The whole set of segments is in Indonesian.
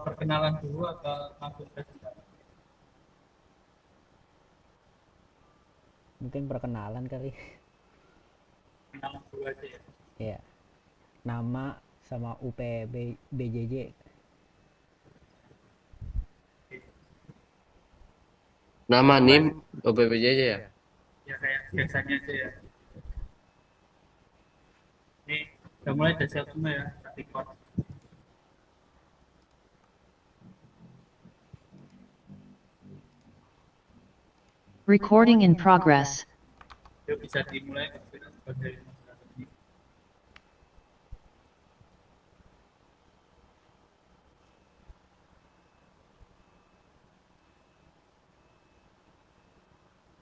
perkenalan dulu atau langsung presentasi? Mungkin perkenalan kali. Perkenalan dulu aja ya. Ya, nama sama BJJ. Oke. Nama Mulai NIM OPPJJ ya? ya kayak biasanya aja ya. Ini udah mulai dari siap semua ya, record. Recording in progress. Yuk bisa dimulai kita sebagai masyarakat ini.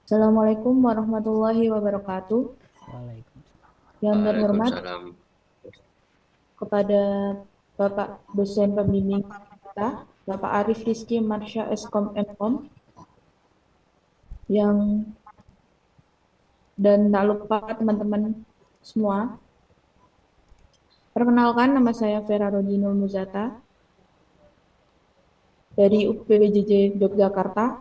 Assalamualaikum warahmatullahi wabarakatuh. Waalaikumsalam. Yang terhormat Waalaikumsalam. kepada Bapak dosen pembimbing kita, Bapak Arif Rizky Marsha Eskom Enkom, yang dan tak lupa teman-teman semua. Perkenalkan, nama saya Vera Rodinul Muzata dari UPBJJ Yogyakarta.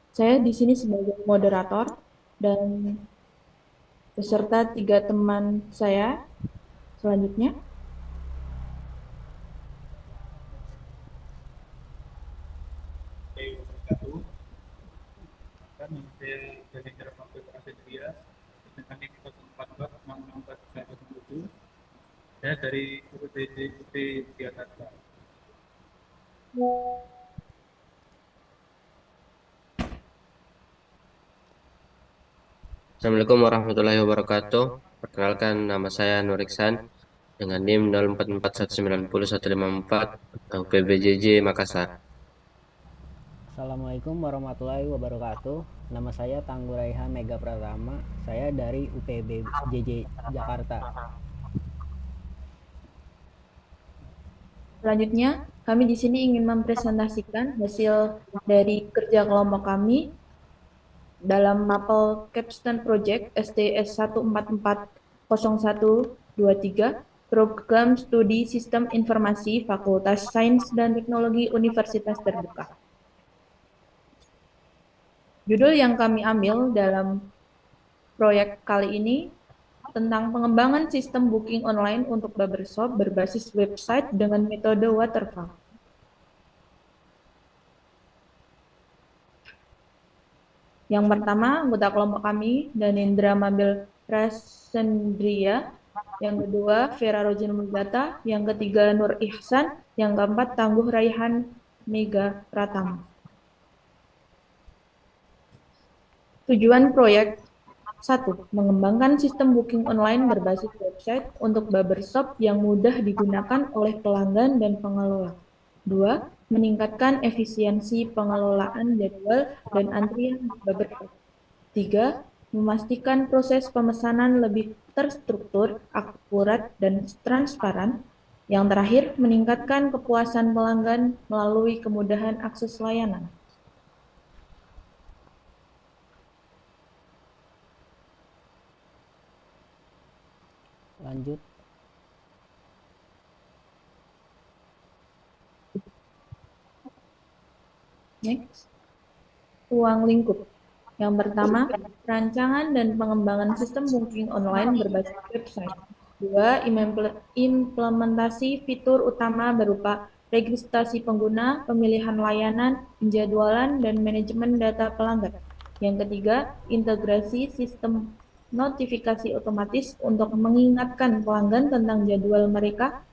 Saya di sini sebagai moderator dan beserta 3 teman saya selanjutnya. Wabarakatuh. Kan saya dari cara waktu Asia dengan ini kita sempat buat 664 saya dari UPD Jakarta. Assalamualaikum warahmatullahi wabarakatuh. Perkenalkan, nama saya Nur Iksan dengan NIM 044190154154 OPPJJ Makassar. Assalamualaikum warahmatullahi wabarakatuh. Nama saya Tangguh Raihan Mega Pratama. Saya dari UPBJJ Jakarta. Selanjutnya, kami di sini ingin mempresentasikan hasil dari kerja kelompok kami dalam mapel Capstone Project STS 1440123 Program Studi Sistem Informasi Fakultas Sains dan Teknologi Universitas Terbuka. Judul yang kami ambil dalam proyek kali ini tentang pengembangan sistem booking online untuk barbershop berbasis website dengan metode waterfall. Yang pertama, anggota kelompok kami, Danendra Mabil Rasendria. Yang kedua, Vera Rojin Muzata. Yang ketiga, Nur Ihsan. Yang keempat, Tangguh Raihan Mega Pratama. Tujuan proyek 1. Mengembangkan sistem booking online berbasis website untuk barbershop yang mudah digunakan oleh pelanggan dan pengelola. 2. Meningkatkan efisiensi pengelolaan jadwal dan antrian barbershop. 3. Memastikan proses pemesanan lebih terstruktur, akurat, dan transparan. Yang terakhir, meningkatkan kepuasan pelanggan melalui kemudahan akses layanan. Lanjut. Next. Ruang lingkup. Yang pertama, rancangan dan pengembangan sistem booking online berbasis website. 2. Implementasi fitur utama berupa registrasi pengguna, pemilihan layanan, penjadwalan, dan manajemen data pelanggan. Yang ketiga, integrasi sistem notifikasi otomatis untuk mengingatkan pelanggan tentang jadwal mereka.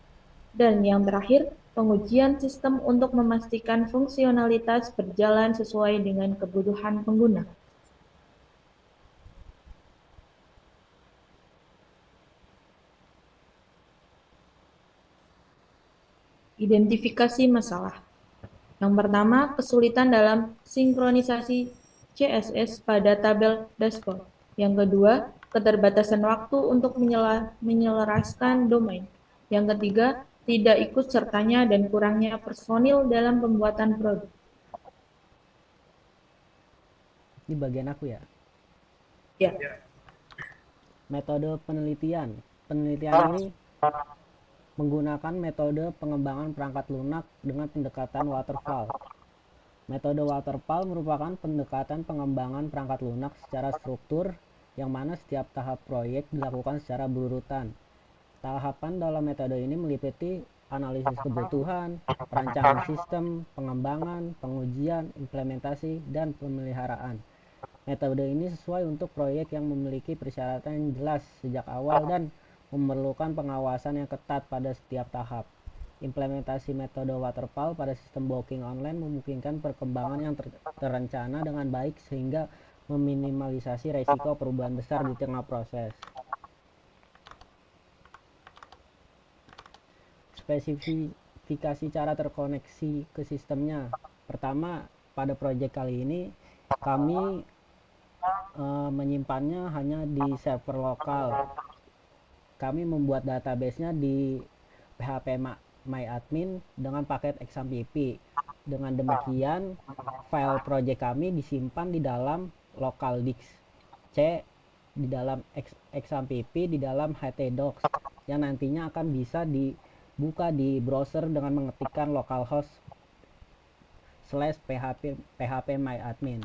Dan yang terakhir, pengujian sistem untuk memastikan fungsionalitas berjalan sesuai dengan kebutuhan pengguna. Identifikasi masalah. Yang pertama, kesulitan dalam sinkronisasi CSS pada tabel dashboard. Yang kedua, keterbatasan waktu untuk menyelaraskan domain. Yang ketiga, tidak ikut sertanya dan kurangnya personil dalam pembuatan produk. Ini bagian aku ya. Ya, Metode penelitian. Penelitian ini menggunakan metode pengembangan perangkat lunak dengan pendekatan waterfall. Metode waterfall merupakan pendekatan pengembangan perangkat lunak secara struktur, yang mana setiap tahap proyek dilakukan secara berurutan. Tahapan dalam metode ini meliputi analisis kebutuhan, perancangan sistem, pengembangan, pengujian, implementasi, dan pemeliharaan. Metode ini sesuai untuk proyek yang memiliki persyaratan yang jelas sejak awal dan memerlukan pengawasan yang ketat pada setiap tahap. Implementasi metode waterfall pada sistem booking online memungkinkan perkembangan yang terencana dengan baik sehingga meminimalisasi risiko perubahan besar di tengah proses. Spesifikasi cara terkoneksi ke sistemnya. Pertama, pada proyek kali ini kami menyimpannya hanya di server lokal. Kami membuat database-nya di PHP MyAdmin dengan paket XAMPP. Dengan demikian, file project kami disimpan di dalam local disk C di dalam XAMPP di dalam htdocs yang nantinya akan bisa dibuka di browser dengan mengetikkan localhost /php myadmin.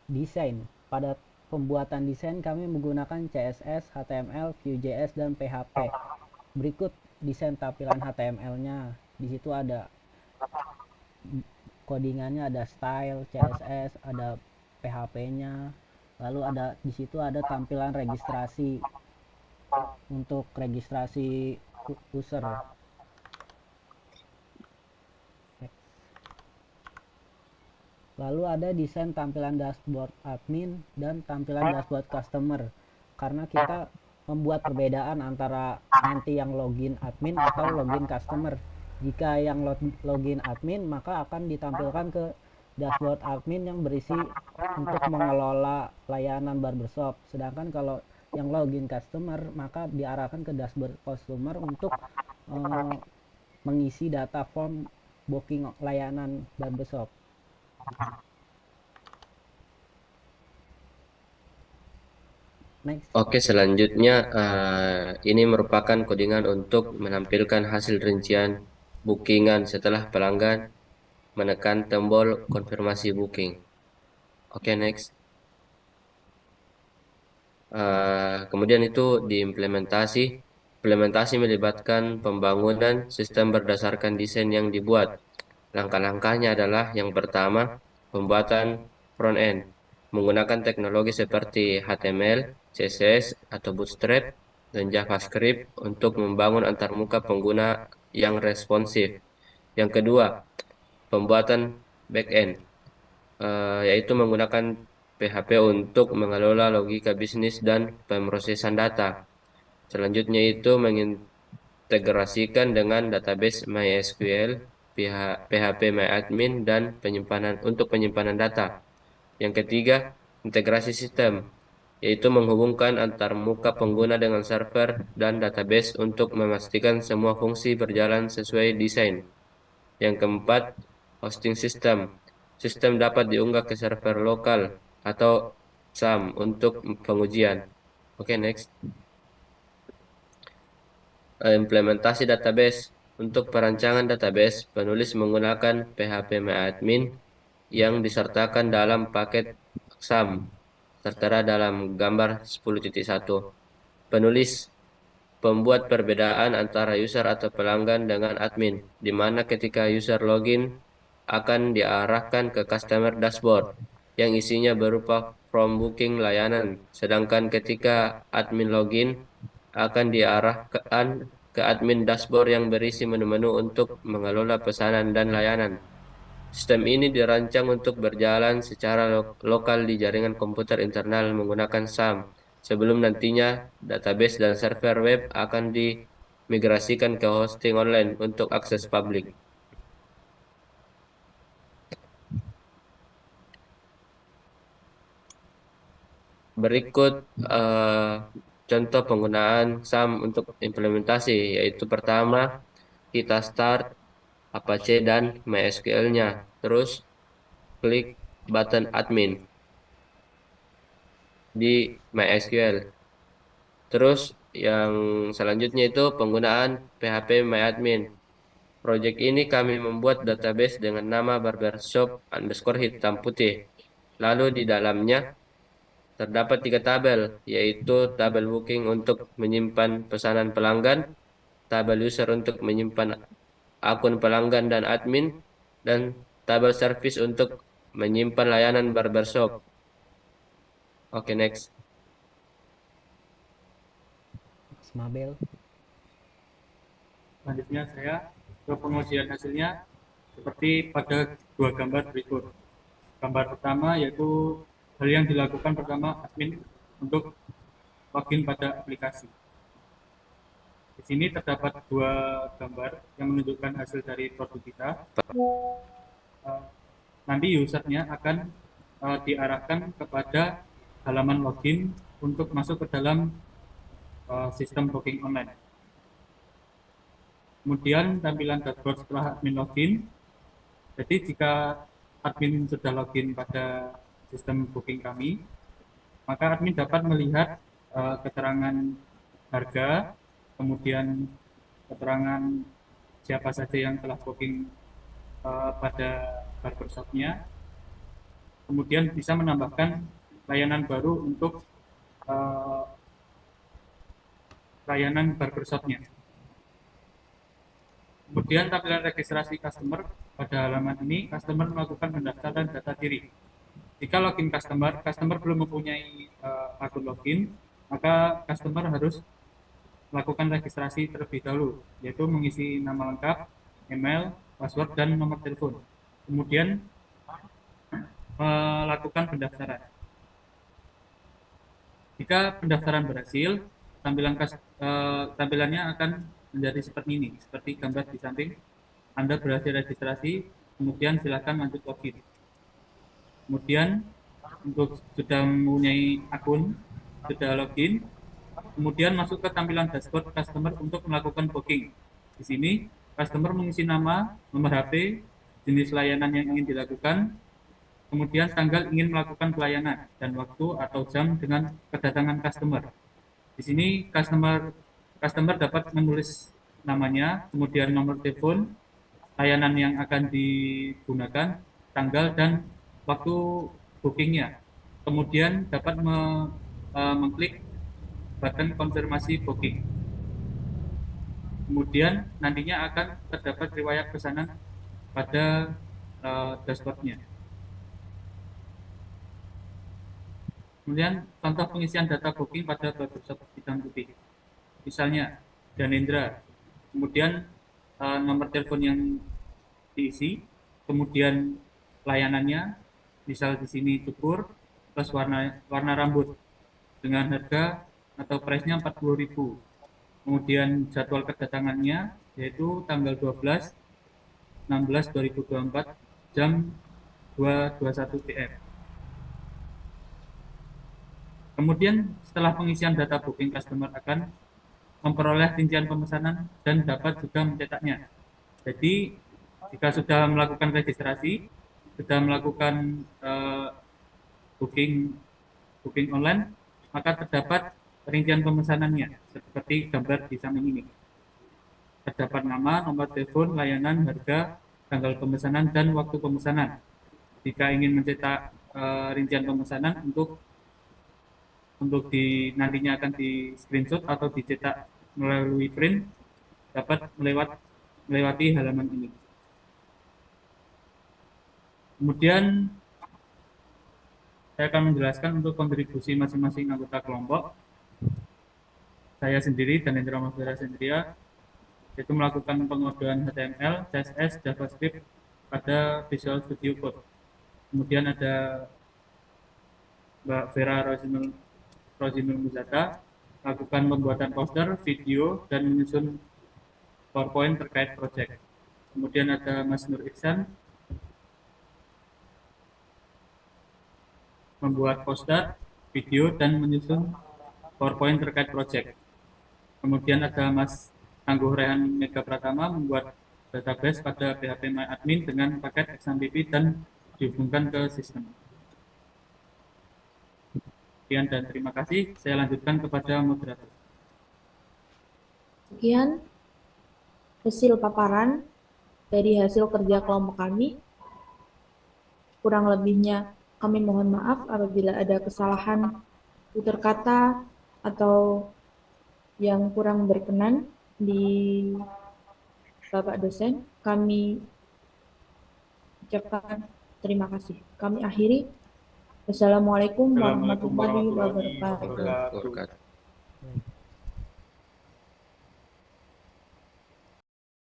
Desain. Pada pembuatan desain kami menggunakan CSS, HTML, Vue.js, dan PHP. Berikut desain tampilan HTML-nya. Di situ ada codingannya, ada style, CSS, ada PHP-nya. Lalu di situ ada tampilan registrasi untuk registrasi user. Lalu ada desain tampilan dashboard admin dan tampilan dashboard customer. Karena kita membuat perbedaan antara nanti yang login admin atau login customer. Jika yang login admin, maka akan ditampilkan ke dashboard admin yang berisi untuk mengelola layanan barbershop. Sedangkan kalau yang login customer, maka diarahkan ke dashboard customer untuk mengisi data form booking layanan barbershop. Next. Oke, selanjutnya ini merupakan codingan untuk menampilkan hasil rincian bookingan setelah pelanggan menekan tombol konfirmasi booking. Oke, next. Kemudian itu diimplementasi. Implementasi melibatkan pembangunan sistem berdasarkan desain yang dibuat. Langkah-langkahnya adalah yang pertama, pembuatan front-end menggunakan teknologi seperti HTML, CSS, atau Bootstrap, dan JavaScript untuk membangun antarmuka pengguna yang responsif. Yang kedua, pembuatan back-end, yaitu menggunakan PHP untuk mengelola logika bisnis dan pemrosesan data. Selanjutnya itu mengintegrasikan dengan database MySQL, PHP MyAdmin, dan penyimpanan data. Yang ketiga, integrasi sistem, yaitu menghubungkan antar muka pengguna dengan server dan database untuk memastikan semua fungsi berjalan sesuai desain. Yang keempat, hosting system. Sistem dapat diunggah ke server lokal atau SAM untuk pengujian. Oke, next. Implementasi database. Untuk perancangan database, penulis menggunakan PHP MyAdmin yang disertakan dalam paket SAM, tertera dalam gambar 10.1. Penulis pembuat perbedaan antara user atau pelanggan dengan admin, di mana ketika user login akan diarahkan ke customer dashboard yang isinya berupa form booking layanan, sedangkan ketika admin login akan diarahkan ke admin dashboard yang berisi menu-menu untuk mengelola pesanan dan layanan. Sistem ini dirancang untuk berjalan secara lokal di jaringan komputer internal menggunakan SAM, sebelum nantinya database dan server web akan dimigrasikan ke hosting online untuk akses publik. Berikut contoh penggunaan SAM untuk implementasi, yaitu pertama, kita start Apache dan MySQL-nya. Terus klik button admin di MySQL. Terus yang selanjutnya itu penggunaan PHP MyAdmin. Proyek ini kami membuat database dengan nama barbershop_ hitam putih. Lalu di dalamnya terdapat 3 tabel, yaitu tabel booking untuk menyimpan pesanan pelanggan, tabel user untuk menyimpan akun pelanggan dan admin, dan tabel service untuk menyimpan layanan barbershop. Oke, next. Mabel. Selanjutnya saya ke pengujian hasilnya seperti pada 2 gambar berikut. Gambar pertama yaitu hal yang dilakukan pertama admin untuk login pada aplikasi. Di sini terdapat 2 gambar yang menunjukkan hasil dari produk kita. Nanti usernya akan diarahkan kepada halaman login untuk masuk ke dalam sistem booking online. Kemudian tampilan dashboard setelah admin login. Jadi jika admin sudah login pada sistem booking kami, maka admin dapat melihat keterangan harga, kemudian keterangan siapa saja yang telah booking pada barbershopnya, kemudian bisa menambahkan layanan baru untuk layanan barbershopnya. Kemudian tampilan registrasi customer. Pada halaman ini, customer melakukan pendaftaran data diri. Jika login customer belum mempunyai akun login, maka customer harus melakukan registrasi terlebih dahulu, yaitu mengisi nama lengkap, email, password, dan nomor telepon. Kemudian melakukan pendaftaran. Jika pendaftaran berhasil, tampilannya akan menjadi seperti ini, seperti gambar di samping. Anda berhasil registrasi, kemudian silakan lanjut login. Kemudian untuk sudah mempunyai akun, sudah login, kemudian masuk ke tampilan dashboard customer untuk melakukan booking. Di sini customer mengisi nama, nomor HP, jenis layanan yang ingin dilakukan, kemudian tanggal ingin melakukan pelayanan, dan waktu atau jam dengan kedatangan customer. Di sini customer dapat menulis namanya, kemudian nomor telepon, layanan yang akan digunakan, tanggal, dan waktu bookingnya. Kemudian dapat mengklik button konfirmasi booking. Kemudian nantinya akan terdapat riwayat pesanan pada dashboardnya. Kemudian contoh pengisian data booking pada barbershop hitam putih. Misalnya Danendra, kemudian nomor telepon yang diisi, kemudian layanannya, misal di sini cukur plus warna rambut dengan harga atau price-nya 40.000. Kemudian jadwal kedatangannya yaitu tanggal 12/16/2024 jam 2.21 PM. Kemudian setelah pengisian data booking, customer akan memperoleh rincian pemesanan dan dapat juga mencetaknya. Jadi jika sudah melakukan registrasi, sudah melakukan booking online, maka terdapat rincian pemesanannya seperti gambar di samping ini. Terdapat nama, nomor telepon, layanan, harga, tanggal pemesanan, dan waktu pemesanan. Jika ingin mencetak rincian pemesanan untuk nantinya akan di screenshot atau dicetak melalui print, dapat melewati halaman ini. Kemudian saya akan menjelaskan untuk kontribusi masing-masing anggota kelompok. Saya sendiri dan Danendra Mahfira Sendria yaitu melakukan pengodean HTML, CSS, JavaScript pada Visual Studio Code. Kemudian ada Mbak Vera Rozinul Muzata lakukan pembuatan poster, video, dan menyusun PowerPoint terkait proyek. Kemudian ada Mas Nur Ihsan membuat poster, video, dan menyusun PowerPoint terkait proyek. Kemudian ada Mas Tangguh Rehan Mega Pratama membuat database pada PHP MyAdmin dengan paket XAMPP dan dihubungkan ke sistem. Sekian dan terima kasih. Saya lanjutkan kepada moderator. Sekian hasil paparan dari hasil kerja kelompok kami. Kurang lebihnya kami mohon maaf apabila ada kesalahan tutur kata atau yang kurang berkenan di Bapak dosen. Kami ucapkan terima kasih. Kami akhiri. Wassalamualaikum warahmatullahi Assalamualaikum warahmatullahi wabarakatuh. wabarakatuh. Wabarakatuh.